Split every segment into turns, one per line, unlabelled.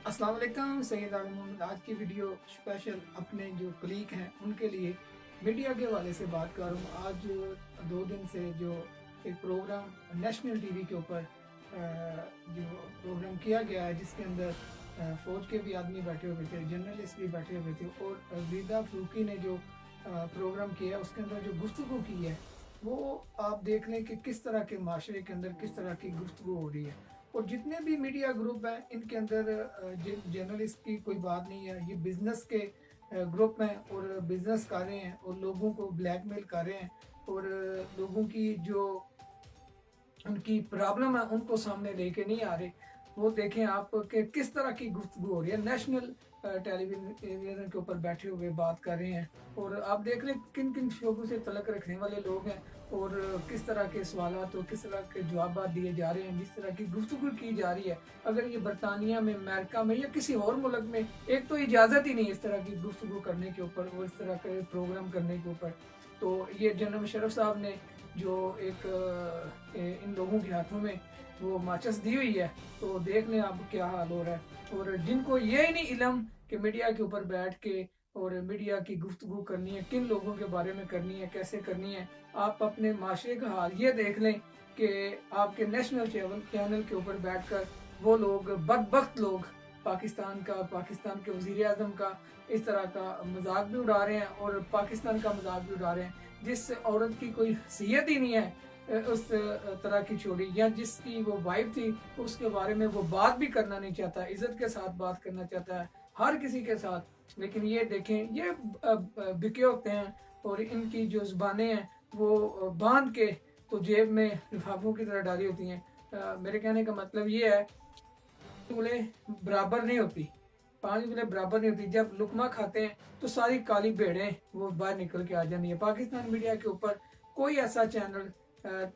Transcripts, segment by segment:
अस्सलाम वालेकुम सैयद आलम मोहम्मद। आज की वीडियो स्पेशल अपने जो कलीग हैं उनके लिए मीडिया के हवाले से बात कर रहा हूँ। आज 2 दिन से जो एक प्रोग्राम नेशनल टीवी के ऊपर जो प्रोग्राम किया गया है, जिसके अंदर फ़ौज के भी आदमी बैठे हुए थे, जर्नलिस्ट भी बैठे हुए थे, और रीदा फरूकी ने जो प्रोग्राम किया है उसके अंदर जो गुफ्तगू की है वो आप देख लें कि किस तरह के माशरे के अंदर किस तरह की गुफ्तगू हो रही है। और जितने भी मीडिया ग्रुप हैं इनके अंदर जर्नलिस्ट की कोई बात नहीं है। ये बिजनेस के ग्रुप हैं और बिजनेस कर रहे हैं और लोगों को ब्लैकमेल कर रहे हैं, और लोगों की जो उनकी प्रॉब्लम है उनको सामने लेके नहीं आ रहे। वो देखें आप कि किस तरह की गुफ्तगू हो रही है। नेशनल टेलीविजन के ऊपर बैठे हुए बात कर रहे हैं, और आप देख रहे हैं किन किन शोबों से तलक रखने वाले लोग हैं और किस तरह के सवालात और किस तरह के जवाब दिए जा रहे हैं, जिस तरह की गुफ्तगू की जा रही है। अगर ये बरतानिया में, अमेरिका में या किसी और मुल्क में, एक तो इजाज़त ही नहीं है इस तरह की गुफ्तगू करने के ऊपर और इस तरह के प्रोग्राम करने के ऊपर। तो ये जनरल मुशर्रफ साहब ने जो एक इन लोगों के हाथों में वो माचिस दी हुई है, तो देख लें आप क्या हाल हो रहा है। और जिनको ये ही नहीं इलम कि मीडिया के ऊपर बैठ के और मीडिया की गुफ्तगू करनी है, किन लोगों के बारे में करनी है, कैसे करनी है, आप अपने माशरे का हाल ये देख लें कि आपके नेशनल चैनल के ऊपर बैठकर वो लोग, बदबख्त लोग, पाकिस्तान के वज़ीर आज़म का इस तरह का मजाक भी उड़ा रहे हैं और पाकिस्तान का मजाक भी उड़ा रहे हैं। जिस औरत की कोई हैसियत ही नहीं है उस तरह की छोड़ी, या जिसकी वो वाइफ थी उसके बारे में वो बात भी करना नहीं चाहता, इज्जत के साथ बात करना चाहता है हर किसी के साथ। लेकिन ये देखें, ये बिके होते हैं और इनकी जो ज़ुबानें हैं वो बांध के तो जेब में लिफाफों की तरह डाली होती हैं। मेरे कहने का मतलब ये है, उंगलें बराबर नहीं होती, 5 उंगलें बराबर नहीं होती। जब लुकमा खाते हैं तो सारी काली भेड़ें वो बाहर निकल के आ जाती है। पाकिस्तान मीडिया के ऊपर कोई ऐसा चैनल,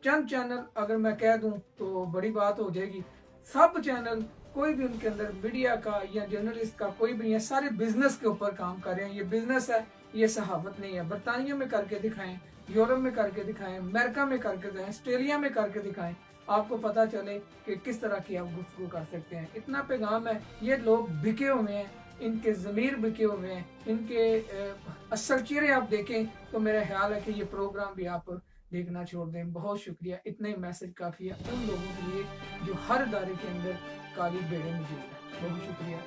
चंद चैनल अगर मैं कह दूं तो बड़ी बात हो जाएगी, सब चैनल कोई भी उनके अंदर मीडिया का या जर्नलिस्ट का कोई भी नहीं है। सारे बिजनेस के ऊपर काम कर रहे हैं। ये बिजनेस है, ये सहावत नहीं है। बरतानिया में करके दिखाएं, यूरोप में करके दिखाएं, अमेरिका में करके दिखाएं, ऑस्ट्रेलिया में करके दिखाएं, आपको पता चले कि किस तरह की आप गुफ्तगू कर सकते हैं। इतना पैगाम है, ये लोग बिके हुए हैं, इनके ज़मीर बिके हुए हैं, इनके असल चेहरे आप देखें तो मेरा ख्याल है कि ये प्रोग्राम भी आप देखना छोड़ दें। बहुत शुक्रिया, इतना ही मैसेज काफ़ी है उन लोगों के लिए जो हर दायरे के अंदर काली भेड़ें मौजूद है। बहुत शुक्रिया।